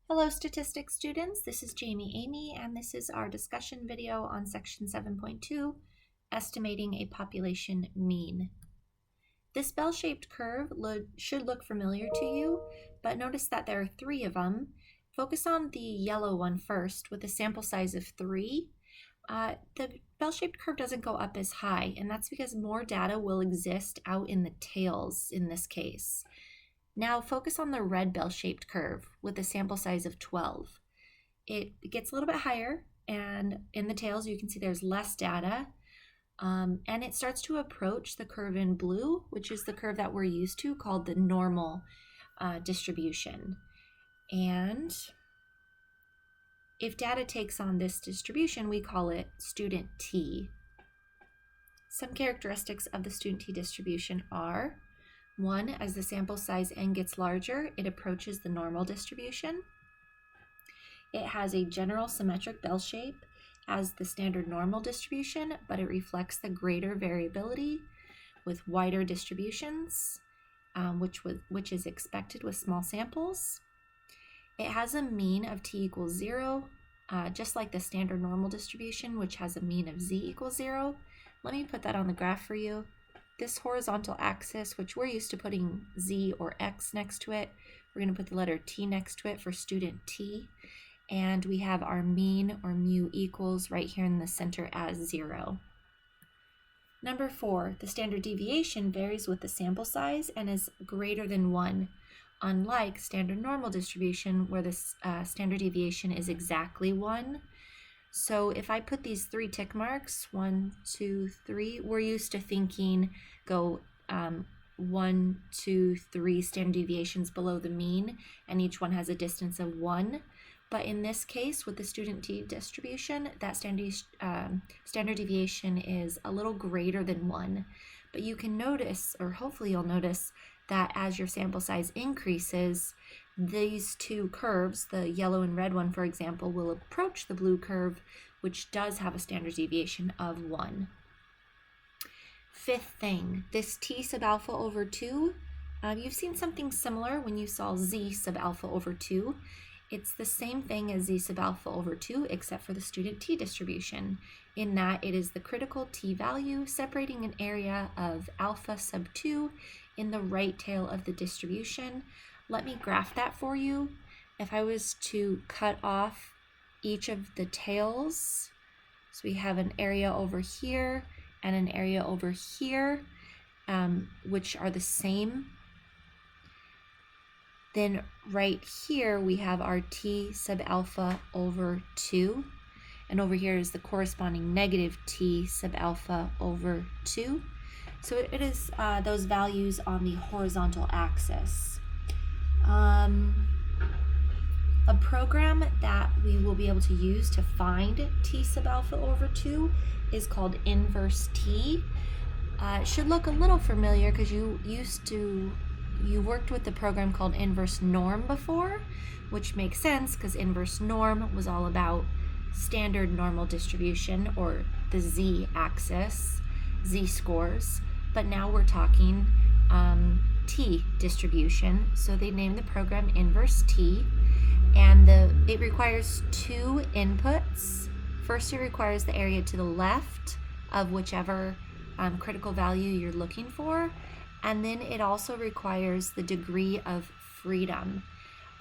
Hello statistics students, this is Emigh, and this is our discussion video on section 7.2, estimating a population mean. This bell-shaped curve should look familiar to you, but notice that there are three of them. Focus on the yellow one first with a sample size of 3. The bell-shaped curve doesn't go up as high, and that's because more data will exist out in the tails in this case. Now focus on the red bell-shaped curve with a sample size of 12. It gets a little bit higher, and in the tails you can see there's less data, and it starts to approach the curve in blue, which is the curve that we're used to, called the normal distribution. And if data takes on this distribution, we call it student T. Some characteristics of the student T distribution are: 1, as the sample size n gets larger, it approaches the normal distribution. It has a general symmetric bell shape as the standard normal distribution, but it reflects the greater variability with wider distributions, which is expected with small samples. It has a mean of t equals 0, just like the standard normal distribution, which has a mean of z equals 0. Let me put that on the graph for you. This horizontal axis, which we're used to putting z or x next to it, we're going to put the letter t next to it for student T. And we have our mean, or mu equals, right here in the center as 0. Number 4, the standard deviation varies with the sample size and is greater than 1, unlike standard normal distribution where the standard deviation is exactly 1. So if I put these 3 tick marks, 1, 2, 3, we're used to thinking go 1, 2, 3 standard deviations below the mean, and each one has a distance of 1. But in this case, with the student T distribution, that standard deviation is a little greater than 1. But you can notice, or hopefully you'll notice, that as your sample size increases, these two curves, the yellow and red one, for example, will approach the blue curve, which does have a standard deviation of 1. Fifth thing, this t sub alpha over 2, you've seen something similar when you saw z sub alpha over 2. It's the same thing as z sub alpha over 2, except for the student t distribution, in that it is the critical t value separating an area of alpha sub 2 in the right tail of the distribution. Let me graph that for you. If I was to cut off each of the tails, so we have an area over here and an area over here, which are the same. Then right here we have our t sub alpha over 2, and over here is the corresponding negative t sub alpha over 2. So it is those values on the horizontal axis. A program that we will be able to use to find t sub alpha over 2 is called inverse t. It should look a little familiar because you worked with the program called inverse norm before, which makes sense because inverse norm was all about standard normal distribution, or the z-axis, z-scores, but now we're talking t distribution. So they named the program inverse t, and it requires 2 inputs. First, it requires the area to the left of whichever critical value you're looking for, and then it also requires the degree of freedom.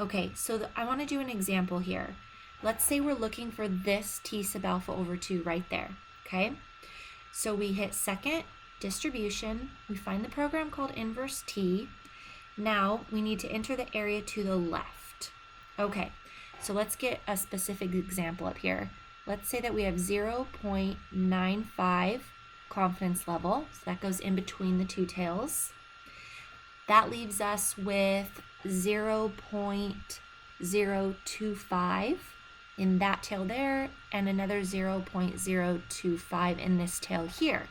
Okay, so I want to do an example here. Let's say we're looking for this t sub alpha over 2 right there, okay? So we hit second, distribution, we find the program called inverse t. Now we need to enter the area to the left. Okay, so let's get a specific example up here. Let's say that we have 0.95 confidence level, so that goes in between the two tails. That leaves us with 0.025 in that tail there, and another 0.025 in this tail here.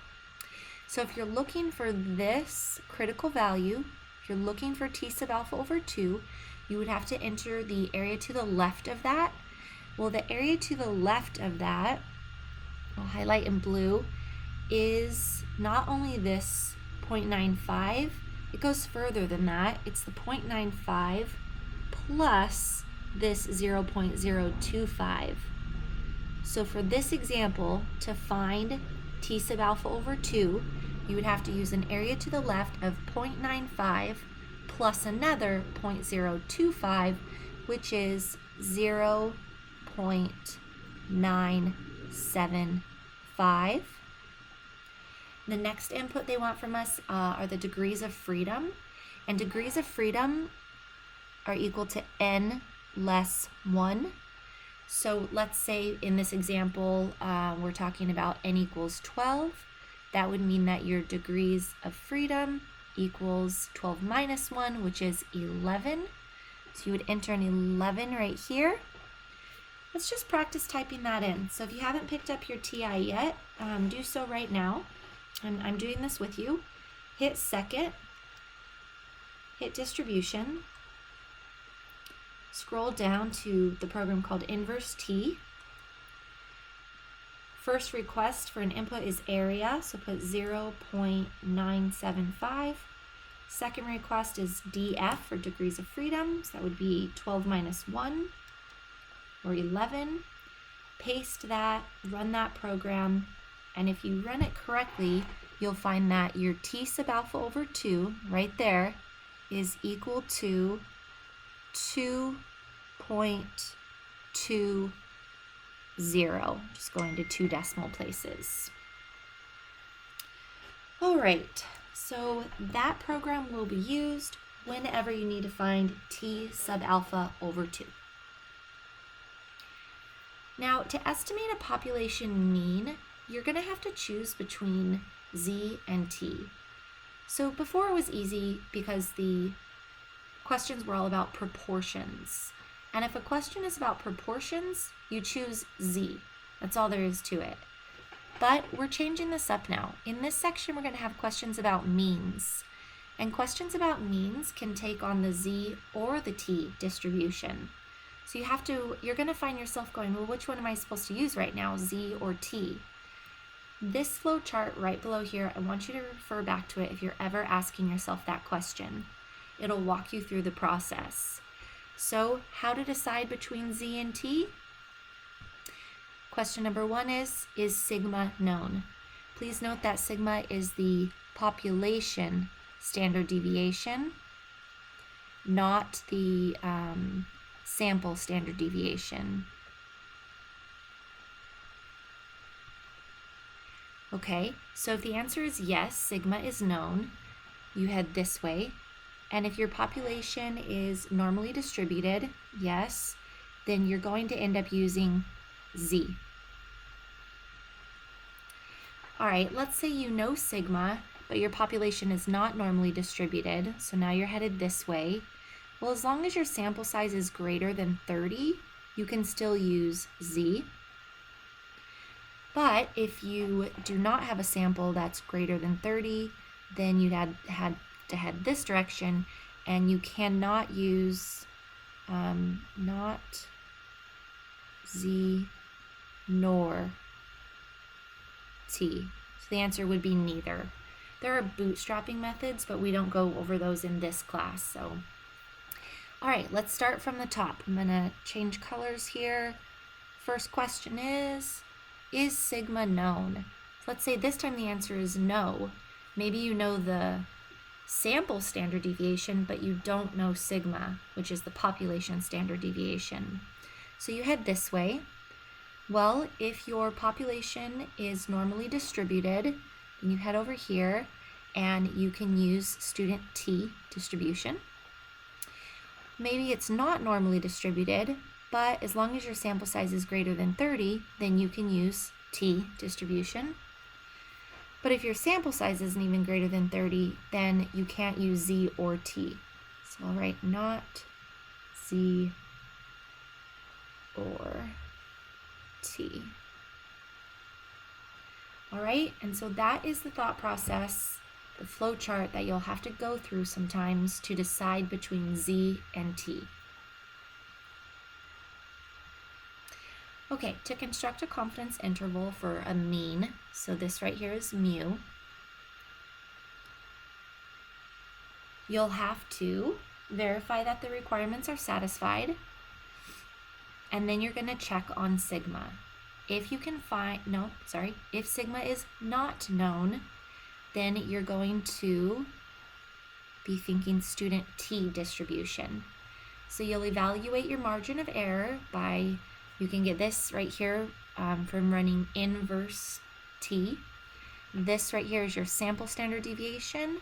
So if you're looking for this critical value, if you're looking for t sub alpha over 2, you would have to enter the area to the left of that. Well, the area to the left of that, I'll highlight in blue, is not only this 0.95, it goes further than that. It's the 0.95 plus this 0.025. So for this example, to find t sub alpha over 2, you would have to use an area to the left of 0.95 plus another 0.025, which is 0.975. The next input they want from us are the degrees of freedom. And degrees of freedom are equal to n less 1. So let's say in this example, we're talking about n equals 12. That would mean that your degrees of freedom equals 12 minus 1, which is 11. So you would enter an 11 right here. Let's just practice typing that in. So if you haven't picked up your TI yet, do so right now. I'm doing this with you. Hit second, hit distribution, scroll down to the program called Inverse T. First request for an input is area, so put 0.975. Second request is DF for degrees of freedom, so that would be 12 minus 1, or 11. Paste that, run that program, and if you run it correctly, you'll find that your t sub alpha over 2, right there, is equal to 2.20, just going to 2 decimal places. All right, so that program will be used whenever you need to find t sub alpha over 2. Now, to estimate a population mean, you're going to have to choose between z and t. So before it was easy because the questions were all about proportions. And if a question is about proportions, you choose z. That's all there is to it. But we're changing this up now. In this section, we're going to have questions about means. And questions about means can take on the z or the t distribution. So you're going to find yourself going, well, which one am I supposed to use right now, z or t? This flow chart right below here, I want you to refer back to it if you're ever asking yourself that question. It'll walk you through the process. So how to decide between z and t? Question number 1 is sigma known? Please note that sigma is the population standard deviation, not the sample standard deviation. Okay, so if the answer is yes, sigma is known, you head this way. And if your population is normally distributed, yes, then you're going to end up using z. All right, let's say you know sigma, but your population is not normally distributed, so now you're headed this way. Well, as long as your sample size is greater than 30, you can still use z. But if you do not have a sample that's greater than 30, then you'd had to head this direction, and you cannot use not z nor t. So the answer would be neither. There are bootstrapping methods, but we don't go over those in this class. So, all right, let's start from the top. I'm gonna change colors here. First question is sigma known? Let's say this time the answer is no. Maybe you know the sample standard deviation, but you don't know sigma, which is the population standard deviation. So you head this way. Well, if your population is normally distributed, then you head over here and you can use student t distribution. Maybe it's not normally distributed, but as long as your sample size is greater than 30, then you can use t distribution. But if your sample size isn't even greater than 30, then you can't use z or t. So I'll write not z or t. All right, and so that is the thought process, the flow chart that you'll have to go through sometimes to decide between z and t. Okay, to construct a confidence interval for a mean, so this right here is mu, you'll have to verify that the requirements are satisfied. and then you're going to check on sigma. If you can find, if sigma is not known, then you're going to be thinking student T distribution. So you'll evaluate your margin of error by, you can get this right here from running inverse T. This right here is your sample standard deviation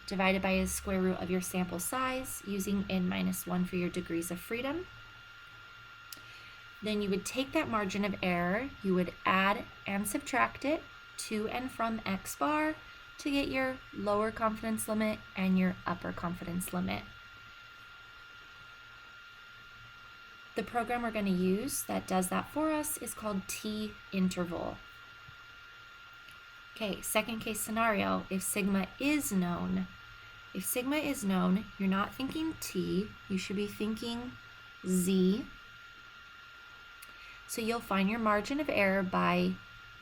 divided by the square root of your sample size using n-1 for your degrees of freedom. Then you would take that margin of error, you would add and subtract it to and from x bar to get your lower confidence limit and your upper confidence limit. The program we're going to use that does that for us is called T-interval. Okay, second case scenario, if sigma is known. If sigma is known, you're not thinking T, you should be thinking Z. So you'll find your margin of error by,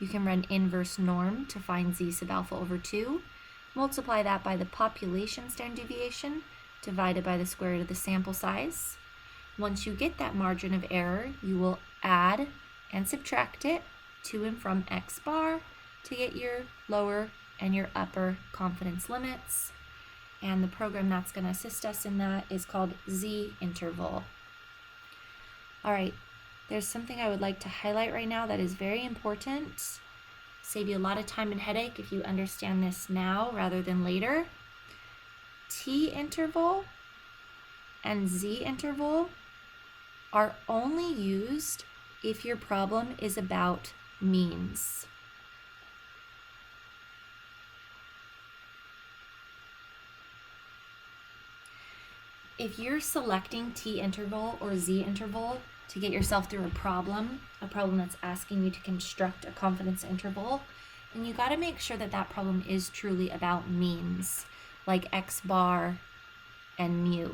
you can run inverse norm to find Z sub alpha over 2, multiply that by the population standard deviation divided by the square root of the sample size. Once you get that margin of error, you will add and subtract it to and from x bar to get your lower and your upper confidence limits. And the program that's going to assist us in that is called Z-interval. All right, there's something I would like to highlight right now that is very important. Save you a lot of time and headache if you understand this now rather than later. T-interval and Z-interval are only used if your problem is about means. If you're selecting T-interval or Z-interval to get yourself through a problem that's asking you to construct a confidence interval, then you got to make sure that that problem is truly about means, like x bar and mu.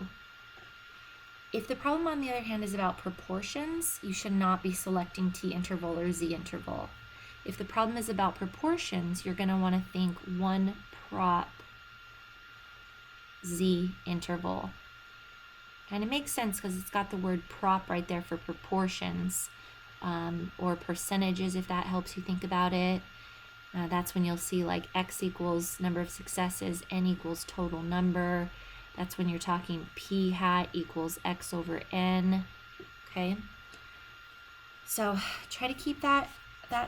If the problem, on the other hand, is about proportions, you should not be selecting T-interval or Z-interval. If the problem is about proportions, you're going to want to think one prop Z-interval. And it makes sense because it's got the word prop right there for proportions, or percentages if that helps you think about it. That's when you'll see like x equals number of successes, n equals total number. That's when you're talking p hat equals x over n, okay? So try to keep that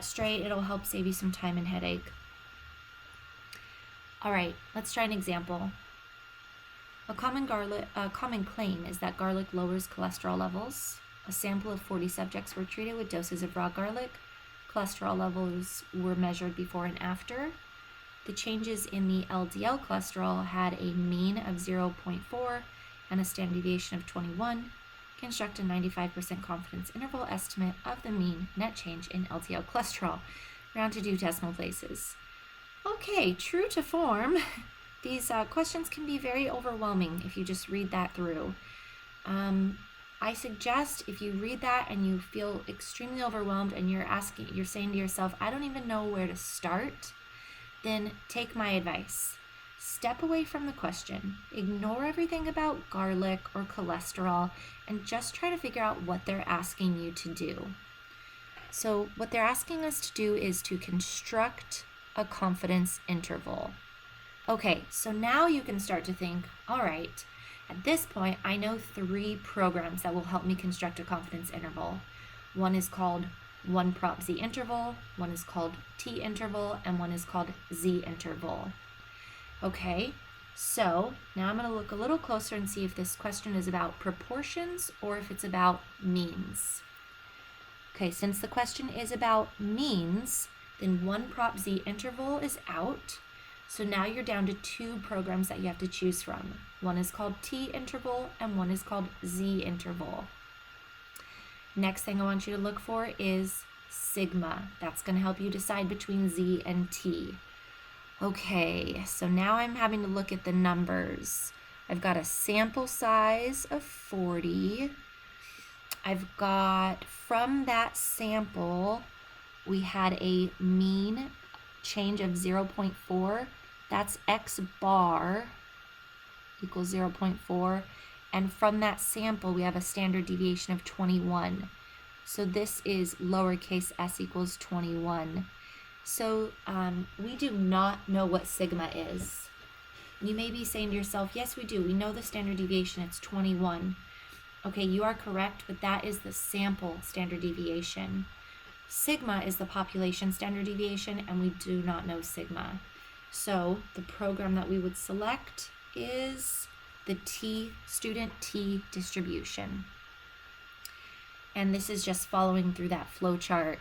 straight. It'll help save you some time and headache. All right, let's try an example. A common claim is that garlic lowers cholesterol levels. A sample of 40 subjects were treated with doses of raw garlic. Cholesterol levels were measured before and after. The changes in the LDL cholesterol had a mean of 0.4 and a standard deviation of 21. Construct a 95% confidence interval estimate of the mean net change in LDL cholesterol. Round to 2 decimal places. Okay, true to form. These questions can be very overwhelming if you just read that through. I suggest if you read that and you feel extremely overwhelmed and you're saying to yourself, I don't even know where to start, then take my advice. Step away from the question, ignore everything about garlic or cholesterol, and just try to figure out what they're asking you to do. So what they're asking us to do is to construct a confidence interval. Okay, so now you can start to think, all right, at this point, I know 3 programs that will help me construct a confidence interval. One is called one prop Z interval, one is called T interval, and one is called Z interval. Okay, so now I'm going to look a little closer and see if this question is about proportions or if it's about means. Okay, since the question is about means, then one prop Z interval is out. So now you're down to 2 programs that you have to choose from. One is called T interval and one is called Z interval. Next thing I want you to look for is sigma. That's going to help you decide between Z and T. Okay, so now I'm having to look at the numbers. I've got a sample size of 40. I've got, from that sample, we had a mean change of 0.4. That's x bar equals 0.4. And from that sample, we have a standard deviation of 21. So this is lowercase s equals 21. So we do not know what sigma is. You may be saying to yourself, yes, we do. We know the standard deviation, it's 21. Okay, you are correct, but that is the sample standard deviation. Sigma is the population standard deviation, and we do not know sigma. So the program that we would select is the student T distribution. And this is just following through that flow chart.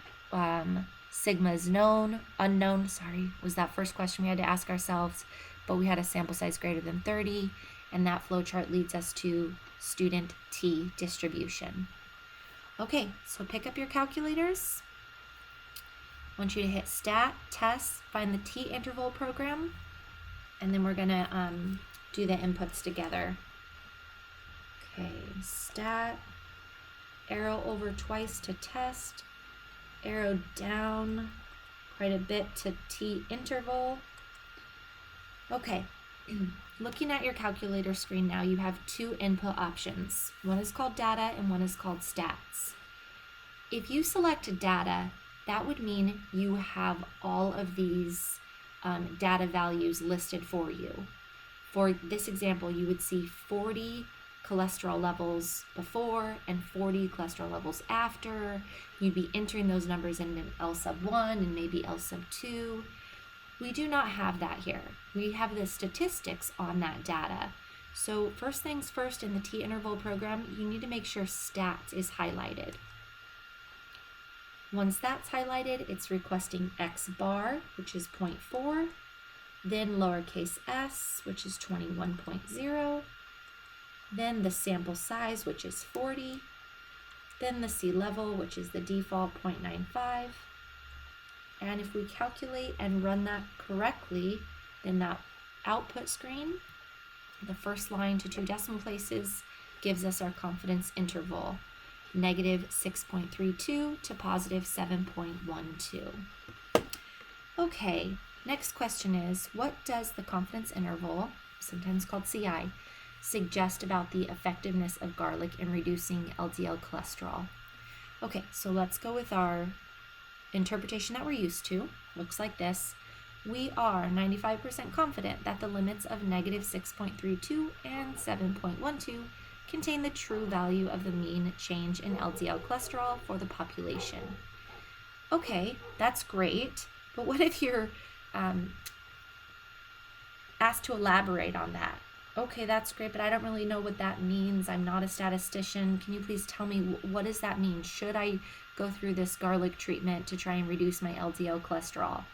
Sigma is known, unknown, was that first question we had to ask ourselves, but we had a sample size greater than 30, and that flow chart leads us to student T distribution. Okay, so pick up your calculators. I want you to hit stat, test, find the T interval program, and then we're gonna do the inputs together. Okay, stat, arrow over twice to test, arrow down quite a bit to T interval. Okay, looking at your calculator screen now, you have two input options. One is called data and one is called stats. If you select data, that would mean you have all of these data values listed for you. For this example, you would see 40 cholesterol levels before and 40 cholesterol levels after. You'd be entering those numbers in an L sub 1 and maybe L sub 2. We do not have that here. We have the statistics on that data. So first things first, in the T interval program, you need to make sure stats is highlighted. Once that's highlighted, it's requesting X bar, which is 0.4, then lowercase s, which is 21.0, then the sample size, which is 40, then the C level, which is the default 0.95. And if we calculate and run that correctly, then that output screen, the first line to 2 decimal places, gives us our confidence interval, -6.32 to +7.12. Okay, next question is, what does the confidence interval, sometimes called CI, suggest about the effectiveness of garlic in reducing LDL cholesterol? Okay, so let's go with our interpretation that we're used to. Looks like this. We are 95% confident that the limits of -6.32 and 7.12 contain the true value of the mean change in LDL cholesterol for the population. Okay, that's great, but what if you're asked to elaborate on that? Okay, that's great, but I don't really know what that means. I'm not a statistician. Can you please tell me, what does that mean? Should I go through this garlic treatment to try and reduce my LDL cholesterol?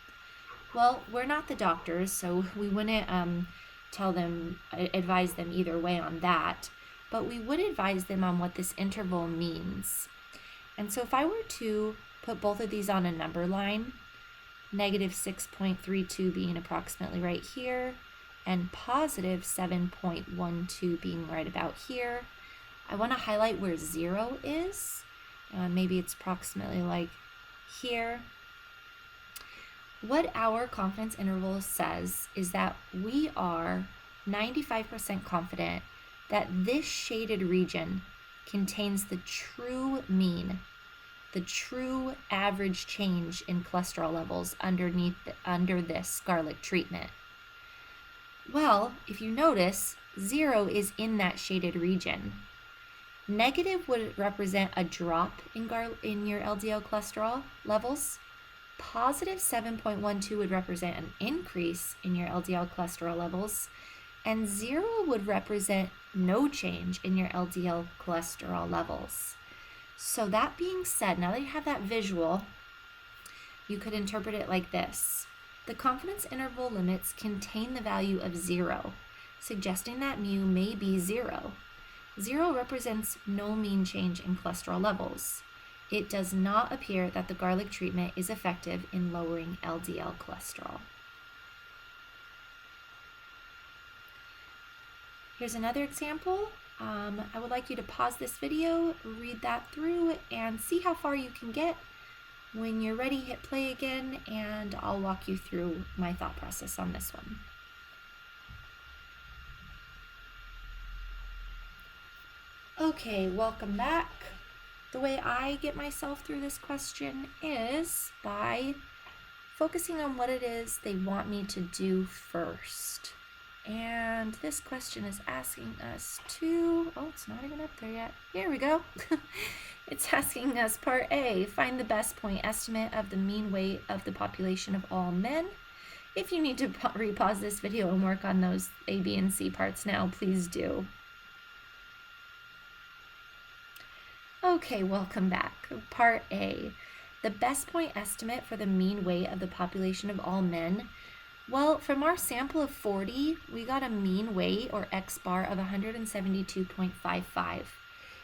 Well, we're not the doctors, so we wouldn't advise them either way on that, but we would advise them on what this interval means. And so if I were to put both of these on a number line, -6.32 being approximately right here, and +7.12 being right about here, I want to highlight where 0 is. Maybe it's approximately like here. What our confidence interval says is that we are 95% confident that this shaded region contains the true mean, the true average change in cholesterol levels under this garlic treatment. Well, if you notice, 0 is in that shaded region. Negative would represent a drop in your LDL cholesterol levels. +7.12 would represent an increase in your LDL cholesterol levels. And 0 would represent no change in your LDL cholesterol levels. So that being said, now that you have that visual, you could interpret it like this. The confidence interval limits contain the value of 0, suggesting that mu may be 0. 0 represents no mean change in cholesterol levels. It does not appear that the garlic treatment is effective in lowering LDL cholesterol. Here's another example. I would like you to pause this video, read that through, and see how far you can get. When you're ready, hit play again, and I'll walk you through my thought process on this one. Okay, welcome back. The way I get myself through this question is by focusing on what it is they want me to do first. And this question is asking us to, oh, it's not even up there yet. Here we go. It's asking us part A, find the best point estimate of the mean weight of the population of all men. If you need to repause this video and work on those A, B, and C parts now, please do. Okay, welcome back. Part A, the best point estimate for the mean weight of the population of all men. Well, from our sample of 40, we got a mean weight, or X bar, of 172.55.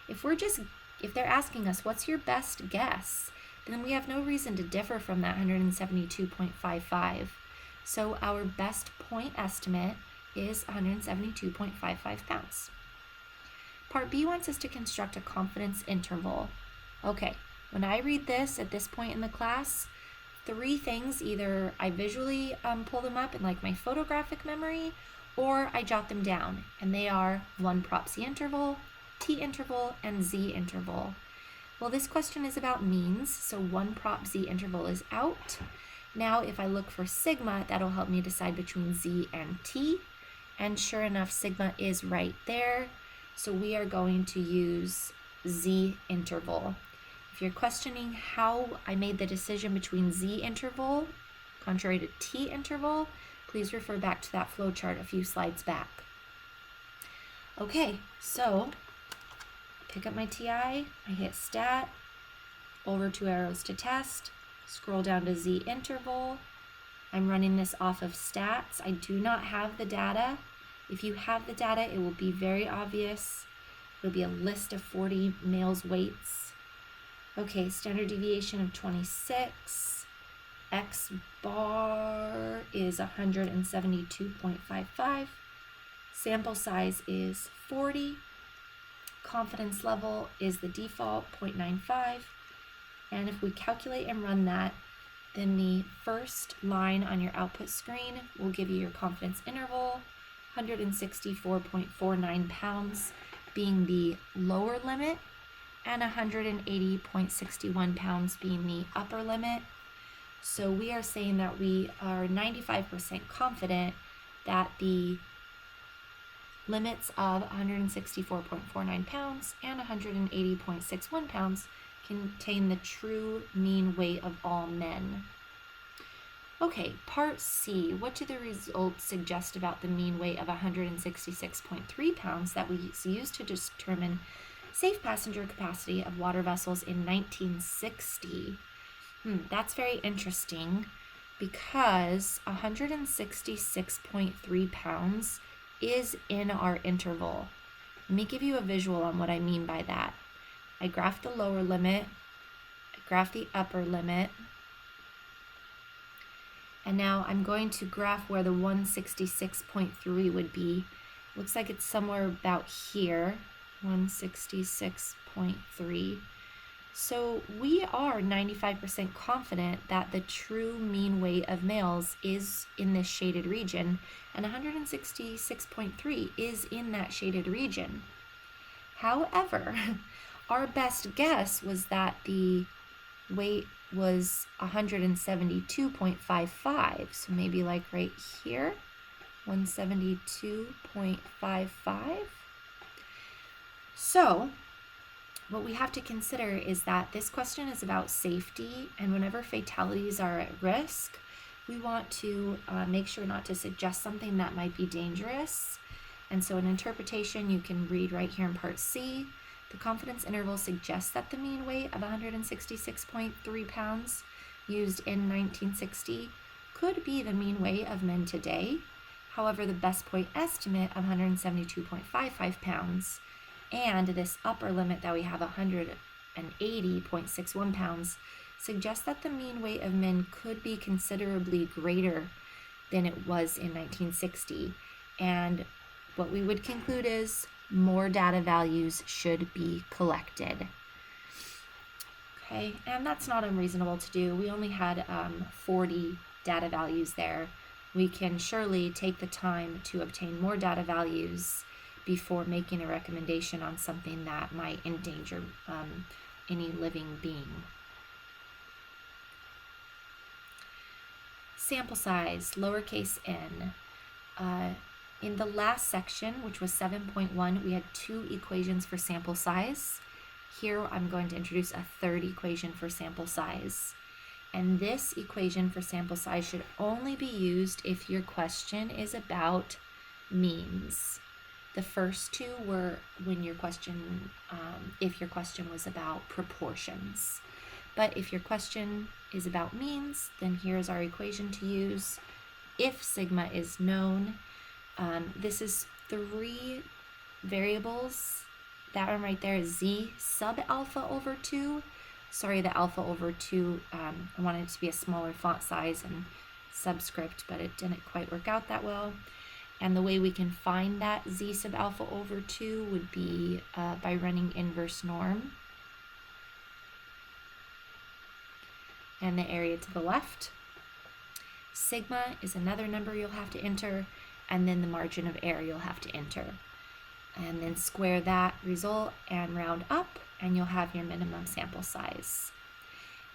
If they're asking us, what's your best guess, then we have no reason to differ from that 172.55. So our best point estimate is 172.55 pounds. Part B wants us to construct a confidence interval. Okay, when I read this at this point in the class, 3 things, either I visually pull them up in like my photographic memory, or I jot them down, and they are 1 prop Z interval, T interval, and Z interval. Well, this question is about means, so 1 prop Z interval is out. Now, if I look for sigma, that'll help me decide between Z and T, and sure enough, sigma is right there, so we are going to use Z interval. If you're questioning how I made the decision between Z interval, contrary to T interval, please refer back to that flow chart a few slides back. Okay, so pick up my TI, I hit stat, over 2 arrows to test, scroll down to Z interval. I'm running this off of stats. I do not have the data. If you have the data, it will be very obvious. It'll be a list of 40 males' weights. Okay, standard deviation of 26. X bar is 172.55. Sample size is 40. Confidence level is the default, 0.95. And if we calculate and run that, then the first line on your output screen will give you your confidence interval, 164.49 pounds being the lower limit, and 180.61 pounds being the upper limit. So we are saying that we are 95% confident that the limits of 164.49 pounds and 180.61 pounds contain the true mean weight of all men. Okay, part C, what do the results suggest about the mean weight of 166.3 pounds that we used to determine safe passenger capacity of water vessels in 1960? That's very interesting because 166.3 pounds is in our interval. Let me give you a visual on what I mean by that. I graphed the lower limit, I graphed the upper limit, and now I'm going to graph where the 166.3 would be. Looks like it's somewhere about here, 166.3. So we are 95% confident that the true mean weight of males is in this shaded region, and 166.3 is in that shaded region. However, our best guess was that the weight was 172.55, so maybe like right here, 172.55. So what we have to consider is that this question is about safety, and whenever fatalities are at risk, we want to make sure not to suggest something that might be dangerous. And so an interpretation you can read right here in part C. The confidence interval suggests that the mean weight of 166.3 pounds used in 1960 could be the mean weight of men today. However, the best point estimate of 172.55 pounds and this upper limit that we have 180.61 pounds suggests that the mean weight of men could be considerably greater than it was in 1960. And what we would conclude is more data values should be collected. Okay, and that's not unreasonable to do. We only had 40 data values there. We can surely take the time to obtain more data values before making a recommendation on something that might endanger any living being. Sample size, lowercase n. In the last section, which was 7.1, we had 2 equations for sample size. Here I'm going to introduce a third equation for sample size. And this equation for sample size should only be used if your question is about means. The first 2 were when your question, if your question was about proportions. But if your question is about means, then here's our equation to use. If sigma is known, this is 3 variables. That one right there is z sub alpha over 2. Sorry, the alpha over 2, I wanted it to be a smaller font size and subscript, but it didn't quite work out that well. And the way we can find that z sub alpha over 2 would be by running inverse norm. And the area to the left. Sigma is another number you'll have to enter, and then the margin of error you'll have to enter. And then square that result and round up, and you'll have your minimum sample size.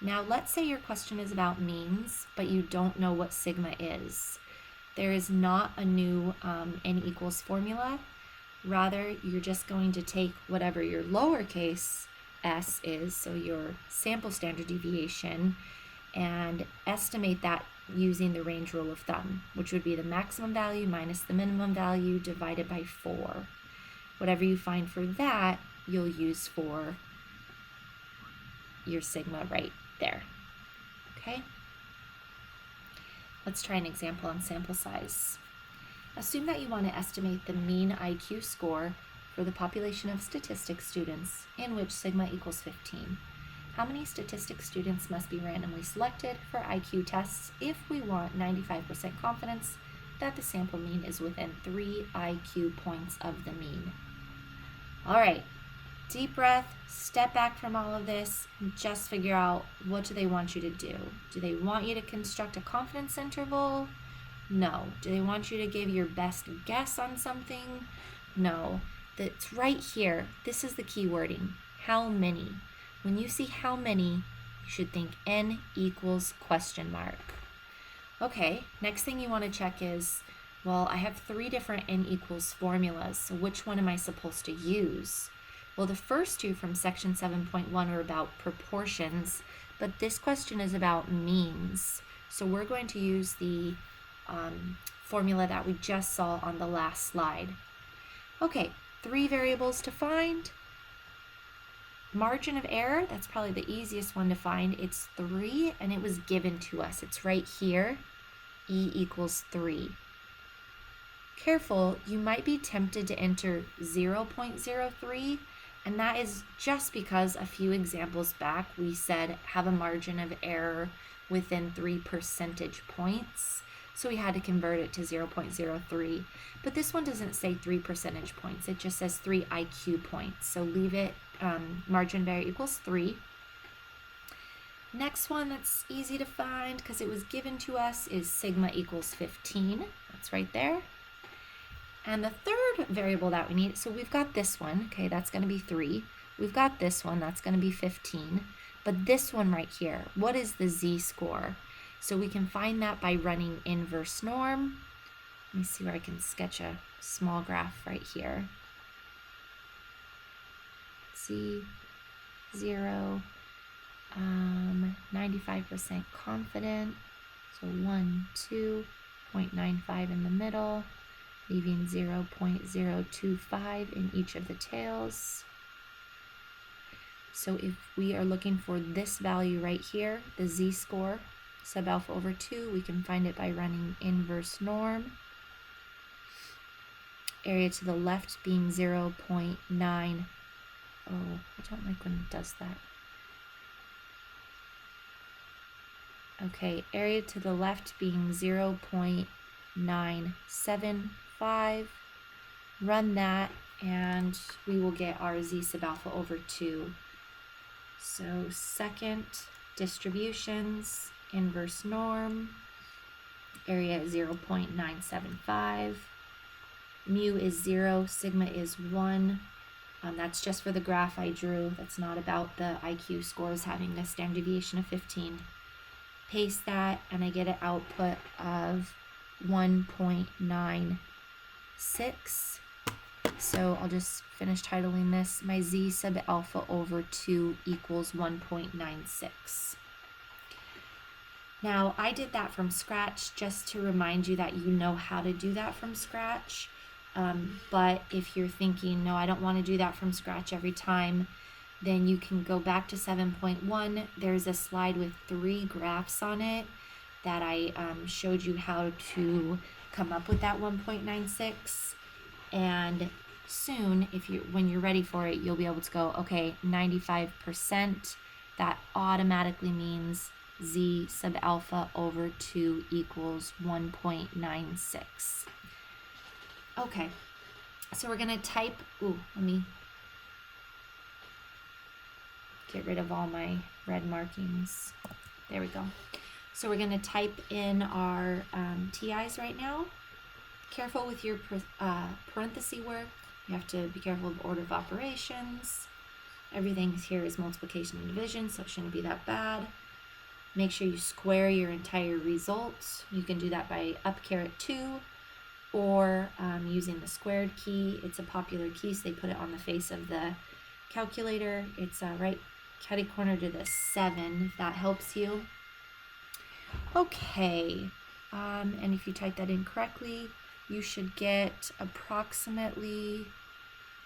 Now let's say your question is about means, but you don't know what sigma is. There is not a new n equals formula. Rather, you're just going to take whatever your lowercase s is, so your sample standard deviation, and estimate that using the range rule of thumb, which would be the maximum value minus the minimum value divided by 4. Whatever you find for that, you'll use for your sigma right there. Okay? Let's try an example on sample size. Assume that you want to estimate the mean IQ score for the population of statistics students in which sigma equals 15. How many statistics students must be randomly selected for IQ tests if we want 95% confidence that the sample mean is within 3 IQ points of the mean? All right, deep breath, step back from all of this, and just figure out, what do they want you to do? Do they want you to construct a confidence interval? No. Do they want you to give your best guess on something? No. That's right here. This is the key wording. How many? When you see how many, you should think n equals question mark. Okay, next thing you want to check is, well, I have 3 different n equals formulas, so which one am I supposed to use? Well, the first 2 from section 7.1 are about proportions, but this question is about means. So we're going to use the formula that we just saw on the last slide. Okay, 3 variables to find. Margin of error, that's probably the easiest one to find. It's 3, and it was given to us. It's right here, e equals 3. Careful, you might be tempted to enter 0.03, and that is just because a few examples back we said have a margin of error within 3 percentage points. So we had to convert it to 0.03. But this one doesn't say 3 percentage points. It just says 3 IQ points. So leave it, margin of error equals 3. Next one that's easy to find because it was given to us is sigma equals 15. That's right there. And the third variable that we need, so we've got this one, okay, that's going to be 3. We've got this one, that's going to be 15. But this one right here, what is the z-score? So we can find that by running inverse norm. Let me see where I can sketch a small graph right here. Z, 0, 95% confident. So 1, 2, 0.95 in the middle, leaving 0.025 in each of the tails. So if we are looking for this value right here, the z-score, sub alpha over 2, we can find it by running inverse norm. Area to the left being 0.9. Oh, I don't like when it does that. Okay, area to the left being 0.975. Run that, and we will get our z sub alpha over 2. So second distributions, inverse norm, area 0.975, mu is 0, sigma is 1, That's just for the graph I drew. That's not about the IQ scores having a standard deviation of 15. Paste that, and I get an output of 1.96. So I'll just finish titling this, my z sub alpha over 2 equals 1.96. Now, I did that from scratch just to remind you that you know how to do that from scratch. But if you're thinking, no, I don't want to do that from scratch every time, then you can go back to 7.1. There's a slide with 3 graphs on it that I showed you how to come up with that 1.96. And soon, when you're ready for it, you'll be able to go, okay, 95%. That automatically means z sub alpha over 2 equals 1.96. Okay, so we're going to type, let me get rid of all my red markings. There we go. So we're going to type in our TIs right now. Careful with your parenthesis work. You have to be careful of order of operations. Everything here is multiplication and division, so it shouldn't be that bad. Make sure you square your entire result. You can do that by up caret 2 or using the squared key. It's a popular key, so they put it on the face of the calculator. It's right catty corner to the 7, if that helps you. Okay, and if you type that in correctly, you should get approximately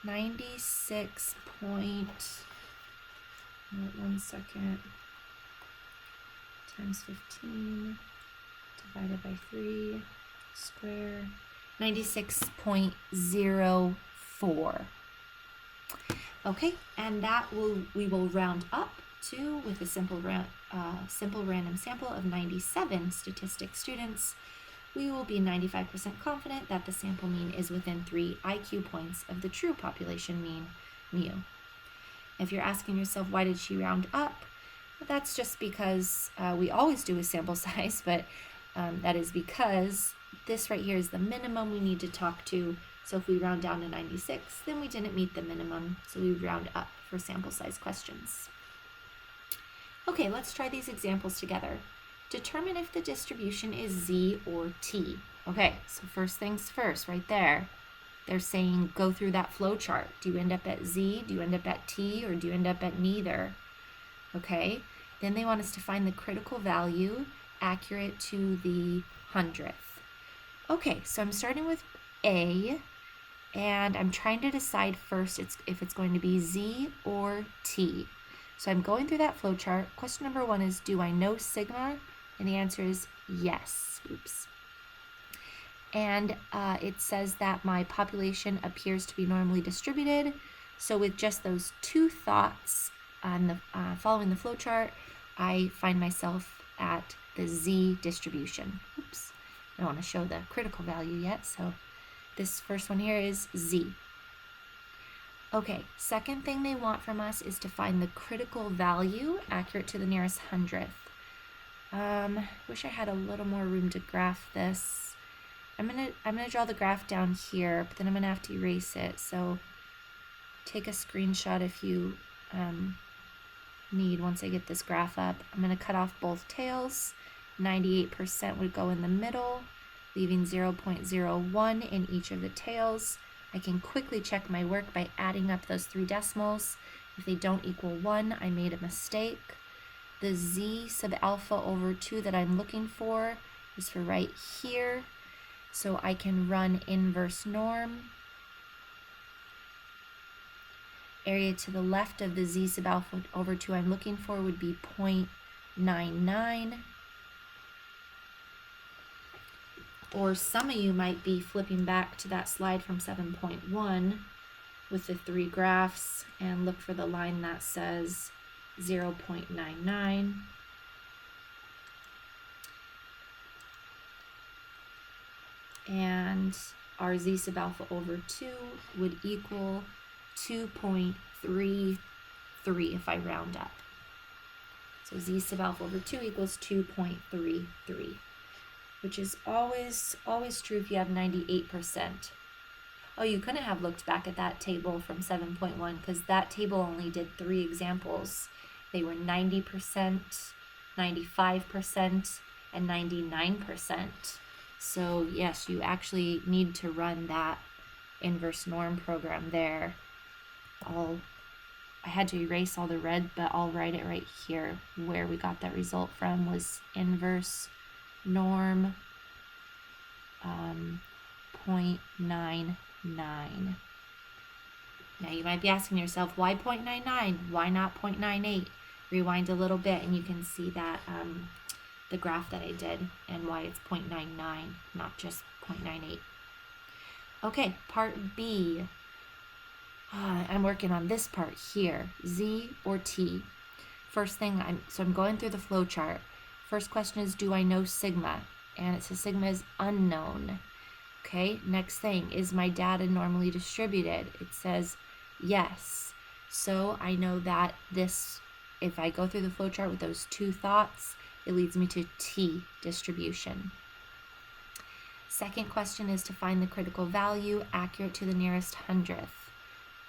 96 point, times 15 divided by 3 square, 96.04. Okay, and that we will round up to with a simple random sample of 97 statistics students. We will be 95% confident that the sample mean is within 3 IQ points of the true population mean, mu. If you're asking yourself, why did she round up? That's just because we always do a sample size, but that is because this right here is the minimum we need to talk to. So if we round down to 96, then we didn't meet the minimum, so we round up for sample size questions. Okay, let's try these examples together. Determine if the distribution is Z or T. Okay, so first things first, right there. They're saying go through that flow chart. Do you end up at Z? Do you end up at T? Or do you end up at neither? Okay, then they want us to find the critical value accurate to the 100th. Okay, so I'm starting with A, and I'm trying to decide first if it's going to be Z or T. So I'm going through that flow chart. Question number 1 is, do I know sigma? And the answer is yes. Oops. And it says that my population appears to be normally distributed. So with just those 2 thoughts on the following the flow chart, I find myself at the Z distribution. Oops. I don't want to show the critical value yet, so this first one here is Z. Okay, second thing they want from us is to find the critical value accurate to the nearest 100th. Wish I had a little more room to graph this. I'm gonna draw the graph down here, but then I'm gonna have to erase it. So take a screenshot if you need once I get this graph up. I'm gonna cut off both tails. 98% would go in the middle, leaving 0.01 in each of the tails. I can quickly check my work by adding up those 3 decimals. If they don't equal 1, I made a mistake. The Z sub alpha over 2 that I'm looking for is for right here. So I can run inverse norm. Area to the left of the Z sub alpha over 2 I'm looking for would be 0.99. Or some of you might be flipping back to that slide from 7.1 with the 3 graphs and look for the line that says 0.99. And our Z sub alpha over 2 would equal 2.33 if I round up. So Z sub alpha over 2 equals 2.33, which is always true if you have 98%. Oh, you couldn't have looked back at that table from 7.1 because that table only did 3 examples. They were 90%, 95%, and 99%. So yes, you actually need to run that inverse norm program there. I had to erase all the red, but I'll write it right here. Where we got that result from was inverse norm 0.99. Now you might be asking yourself, why 0.99? Why not 0.98? Rewind a little bit and you can see that the graph that I did and why it's 0.99, not just 0.98. Okay, part B. I'm working on this part here, Z or T. First thing, I'm going through the flow chart. First question is, do I know sigma? And it says sigma is unknown. Okay, next thing, is my data normally distributed? It says yes. So I know that this, if I go through the flow chart with those 2 thoughts, it leads me to T distribution. Second question is to find the critical value accurate to the nearest hundredth.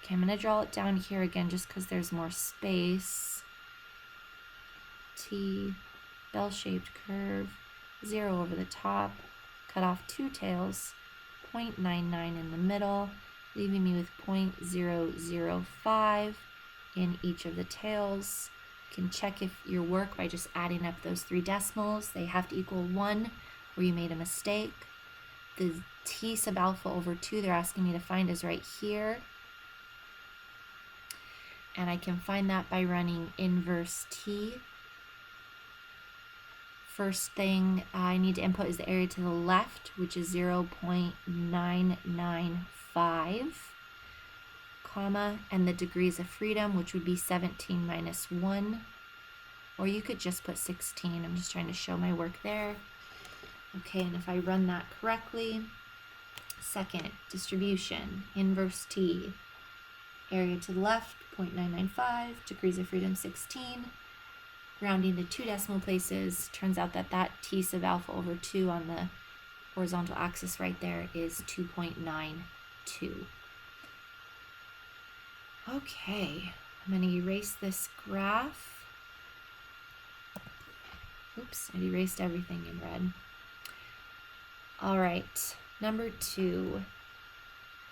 Okay, I'm going to draw it down here again just because there's more space. T, bell-shaped curve, 0 over the top, cut off 2 tails, 0.99 in the middle, leaving me with 0.005 in each of the tails. You can check if your work by just adding up those 3 decimals. They have to equal 1 where you made a mistake. The T sub alpha over 2 they're asking me to find is right here. And I can find that by running inverse T. First thing I need to input is the area to the left, which is 0.995, comma, and the degrees of freedom, which would be 17 minus 1. Or you could just put 16. I'm just trying to show my work there. Okay, and if I run that correctly, second, distribution, inverse T, area to the left, 0.995, degrees of freedom 16, rounding to 2 decimal places, turns out that that T sub alpha over 2 on the horizontal axis right there is 2.92. Okay, I'm going to erase this graph. Oops, I erased everything in red. All right, number 2.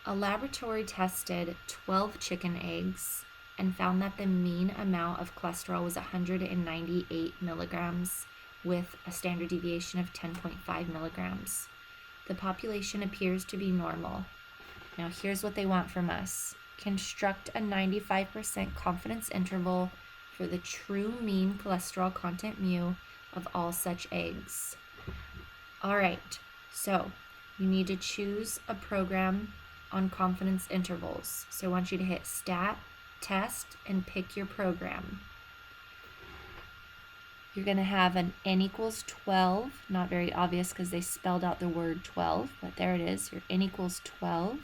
A laboratory tested 12 chicken eggs and found that the mean amount of cholesterol was 198 milligrams with a standard deviation of 10.5 milligrams. The population appears to be normal. Now here's what they want from us. Construct a 95% confidence interval for the true mean cholesterol content mu of all such eggs. All right, so you need to choose a program on confidence intervals. So I want you to hit stat, test, and pick your program. You're going to have an n equals 12, not very obvious because they spelled out the word 12, but there it is, your n equals 12.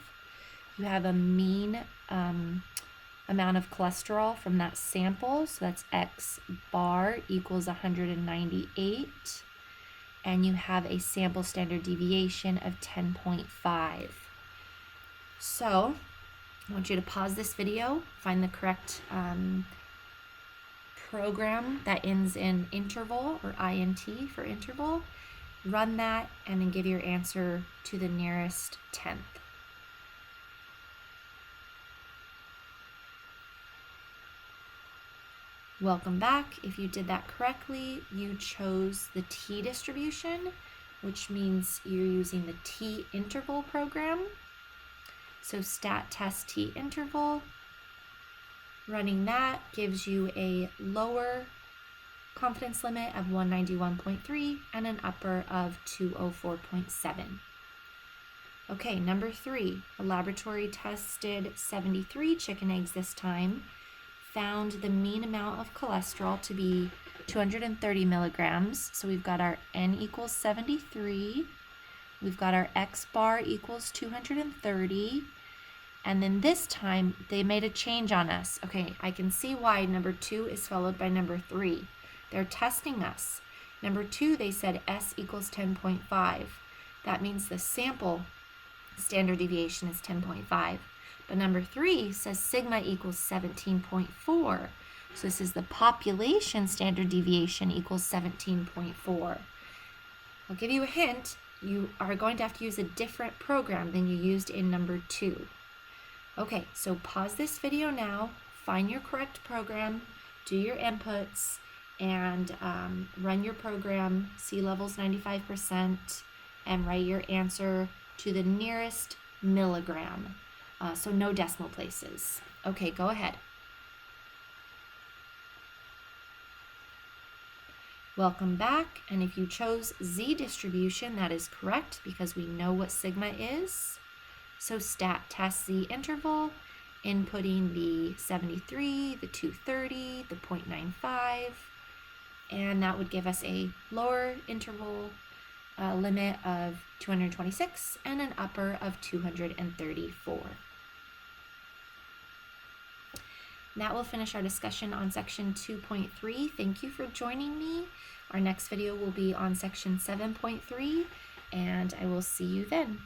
You have a mean amount of cholesterol from that sample, so that's x bar equals 198, and you have a sample standard deviation of 10.5. So I want you to pause this video, find the correct program that ends in interval or INT for interval, run that, and then give your answer to the nearest tenth. Welcome back. If you did that correctly, you chose the T distribution, which means you're using the T interval program. So stat test T interval, running that gives you a lower confidence limit of 191.3 and an upper of 204.7. Okay, number 3, a laboratory tested 73 chicken eggs this time, found the mean amount of cholesterol to be 230 milligrams. So we've got our N equals 73, we've got our X bar equals 230, and then this time they made a change on us. Okay, I can see why number 2 is followed by number 3. They're testing us. Number 2, they said S equals 10.5. That means the sample standard deviation is 10.5. But number 3 says sigma equals 17.4. So this is the population standard deviation equals 17.4. I'll give you a hint. You are going to have to use a different program than you used in number 2. Okay, so pause this video now, find your correct program, do your inputs, and run your program, C levels 95%, and write your answer to the nearest milligram. So no decimal places. Okay, go ahead. Welcome back, and if you chose Z distribution, that is correct because we know what sigma is. So stat test Z interval, inputting the 73, the 230, the 0.95, and that would give us a lower interval limit of 226 and an upper of 234. That will finish our discussion on section 2.3. Thank you for joining me. Our next video will be on section 7.3, and I will see you then.